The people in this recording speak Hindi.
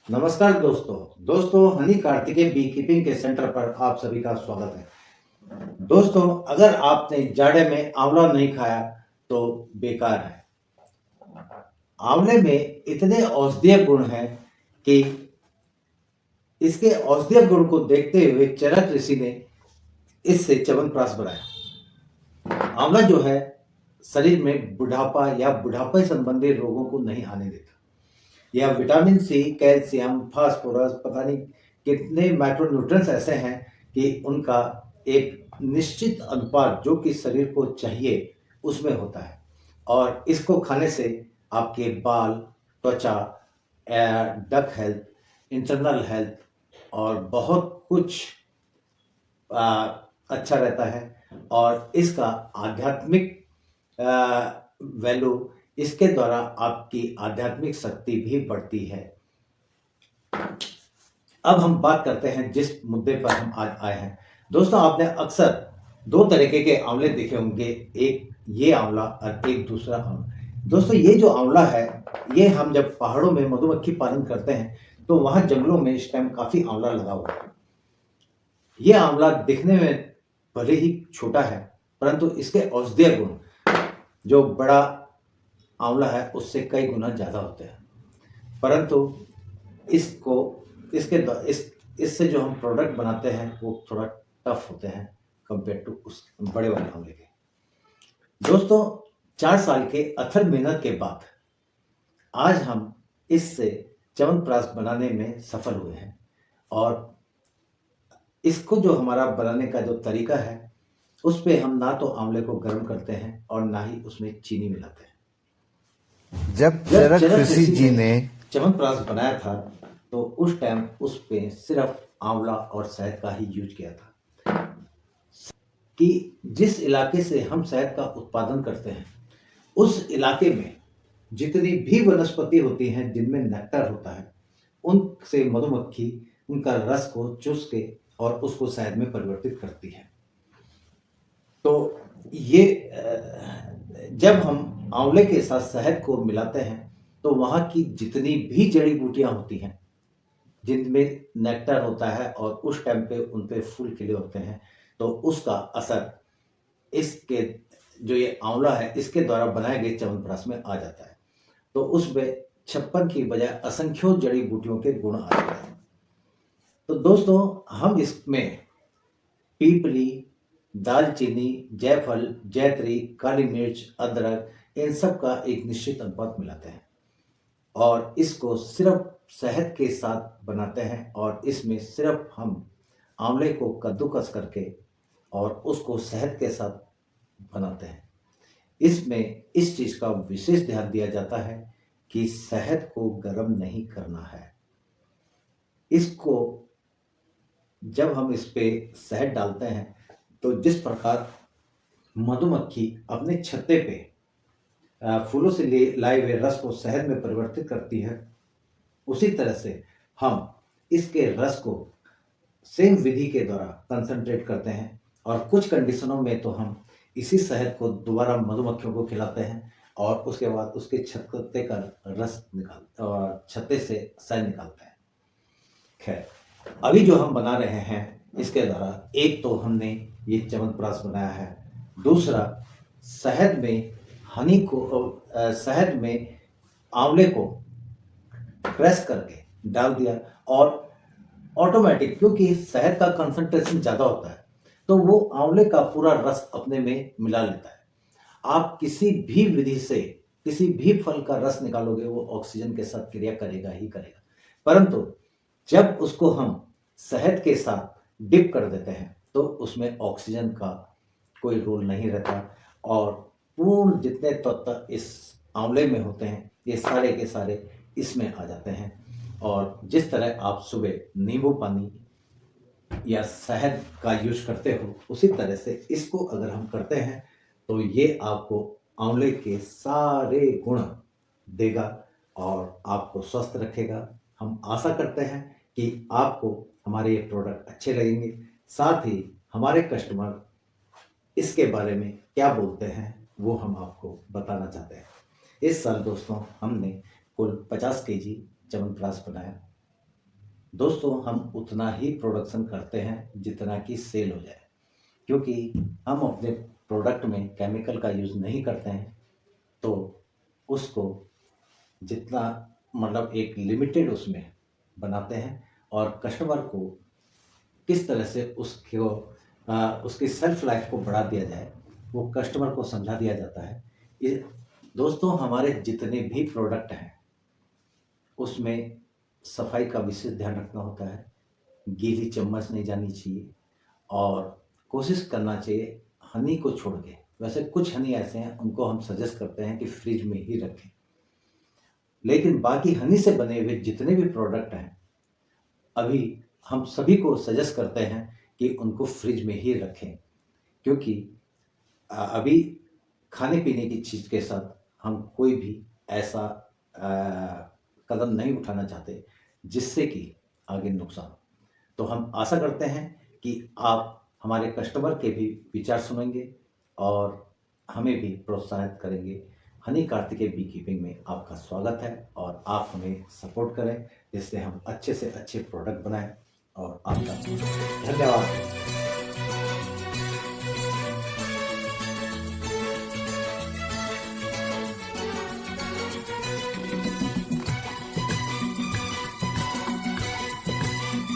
नमस्कार दोस्तों हनी कार्तिकेय बी कीपिंग के सेंटर पर आप सभी का स्वागत है। दोस्तों, अगर आपने जाड़े में आंवला नहीं खाया तो बेकार है। आंवले में इतने औषधीय गुण हैं कि इसके औषधीय गुण को देखते हुए चरक ऋषि ने इससे च्यवनप्राश बनाया। आंवला जो है शरीर में बुढ़ापा या बुढ़ापे संबंधी रोगों को नहीं आने देता। यह विटामिन सी, कैल्शियम, फास्फोरस, पता नहीं कितने माइक्रोन्यूट्रिएंट्स ऐसे हैं कि उनका एक निश्चित अनुपात जो कि शरीर को चाहिए उसमें होता है। और इसको खाने से आपके बाल, त्वचा, डक हेल्थ, इंटरनल हेल्थ और बहुत कुछ अच्छा रहता है। और इसका आध्यात्मिक वैल्यू, इसके द्वारा आपकी आध्यात्मिक शक्ति भी बढ़ती है। अब हम बात करते हैं जिस मुद्दे पर हम आज आए हैं। दोस्तों, आपने अक्सर दो तरीके के आंवले देखे होंगे, एक ये आंवला और एक दूसरा आंवला। दोस्तों, ये जो आंवला है, ये हम जब पहाड़ों में मधुमक्खी पालन करते हैं तो वहां जंगलों में इस टाइम काफी आंवला लगा हुआ है। ये आंवला दिखने में भले ही छोटा है, परंतु इसके औषधीय गुण जो बड़ा आंवला है उससे कई गुना ज्यादा होते हैं। परंतु इससे जो हम प्रोडक्ट बनाते हैं वो थोड़ा टफ होते हैं कंपेयर टू उस बड़े वाले आंवले के। दोस्तों, 4 साल के अथक मेहनत के बाद आज हम इससे च्यवनप्राश बनाने में सफल हुए हैं। और इसको जो हमारा बनाने का जो तरीका है उस पे हम ना तो आंवले को गर्म करते हैं और ना ही उसमें चीनी मिलाते हैं। जब चरक ऋषि जी ने च्यवनप्राश बनाया था तो उस टाइम उस पे सिर्फ आंवला और शहद का ही यूज किया था। कि जिस इलाके से हम शहद का उत्पादन करते हैं उस इलाके में जितनी भी वनस्पति होती हैं जिनमें नेक्टर होता है, उनसे मधुमक्खी उनका रस को चूस के और उसको शहद में परिवर्तित करती है। तो ये जब हम आंवले के साथ शहद को मिलाते हैं तो वहां की जितनी भी जड़ी बूटियां होती हैं जिनमें नेक्टर होता है और उस टाइम पे उन पे फूल खिले होते हैं, तो उसका असर इसके जो ये आंवला है इसके द्वारा बनाए गए च्यवनप्राश में आ जाता है। तो उसमें 56 की बजाय असंख्यों जड़ी बूटियों के गुण आ जाते हैं। तो दोस्तों, हम इसमें पीपली, दालचीनी, जायफल, जैतरी, काली मिर्च, अदरक, इन सब का एक निश्चित अनुपात मिलाते हैं और इसको सिर्फ शहद के साथ बनाते हैं। और इसमें सिर्फ हम आंवले को कद्दूकस करके और उसको शहद के साथ बनाते हैं। इसमें इस चीज का विशेष ध्यान दिया जाता है कि शहद को गर्म नहीं करना है। इसको जब हम इस पे शहद डालते हैं तो जिस प्रकार मधुमक्खी अपने छत्ते पे फूलों से लाए हुए रस को शहद में परिवर्तित करती है, उसी तरह से हम इसके रस को सेम विधि के द्वारा कंसंट्रेट करते हैं। और कुछ कंडीशनों में तो हम इसी शहद को दोबारा मधुमक्खियों को खिलाते हैं और उसके बाद उसके छत्ते का रस और छत्ते से शहद निकालते हैं। खैर, अभी जो हम बना रहे हैं इसके द्वारा एक तो हमने ये च्यवनप्राश बनाया है, दूसरा शहद में आंवले को क्रश करके डाल दिया और ऑटोमेटिक, क्योंकि शहद का कंसंट्रेशन ज़्यादा होता है तो वो आंवले का पूरा रस अपने में मिला लेता है। आप किसी भी विधि से किसी भी फल का रस निकालोगे वो ऑक्सीजन के साथ क्रिया करेगा ही करेगा, परंतु जब उसको हम शहद के साथ डिप कर देते हैं तो उसमें ऑक्सीजन का कोई रोल नहीं रहता और पूर्ण जितने तत्व इस आंवले में होते हैं ये सारे के सारे इसमें आ जाते हैं। और जिस तरह आप सुबह नींबू पानी या शहद का यूज करते हो, उसी तरह से इसको अगर हम करते हैं तो ये आपको आंवले के सारे गुण देगा और आपको स्वस्थ रखेगा। हम आशा करते हैं कि आपको हमारे ये प्रोडक्ट अच्छे लगेंगे। साथ ही हमारे कस्टमर इसके बारे में क्या बोलते हैं वो हम आपको बताना चाहते हैं। इस साल दोस्तों हमने कुल 50 केजी च्यवनप्राश बनाया दोस्तों हम उतना ही प्रोडक्शन करते हैं जितना कि सेल हो जाए, क्योंकि हम अपने प्रोडक्ट में केमिकल का यूज़ नहीं करते हैं, तो उसको जितना मतलब एक लिमिटेड उसमें बनाते हैं और कस्टमर को किस तरह से उसकी सेल्फ लाइफ को बढ़ा दिया जाए वो कस्टमर को समझा दिया जाता है। ये दोस्तों हमारे जितने भी प्रोडक्ट हैं उसमें सफाई का विशेष ध्यान रखना होता है, गीली चम्मच नहीं जानी चाहिए और कोशिश करना चाहिए हनी को छोड़ के। वैसे कुछ हनी ऐसे हैं उनको हम सजेस्ट करते हैं कि फ्रिज में ही रखें, लेकिन बाकी हनी से बने हुए जितने भी प्रोडक्ट हैं अभी हम सभी को सजेस्ट करते हैं कि उनको फ्रिज में ही रखें, क्योंकि अभी खाने पीने की चीज़ के साथ हम कोई भी ऐसा कदम नहीं उठाना चाहते जिससे कि आगे नुकसान हो। तो हम आशा करते हैं कि आप हमारे कस्टमर के भी विचार सुनेंगे और हमें भी प्रोत्साहित करेंगे। हनी कार्तिकेय बी कीपिंग में आपका स्वागत है और आप हमें सपोर्ट करें जिससे हम अच्छे से अच्छे प्रोडक्ट बनाएं और आपका धन्यवाद।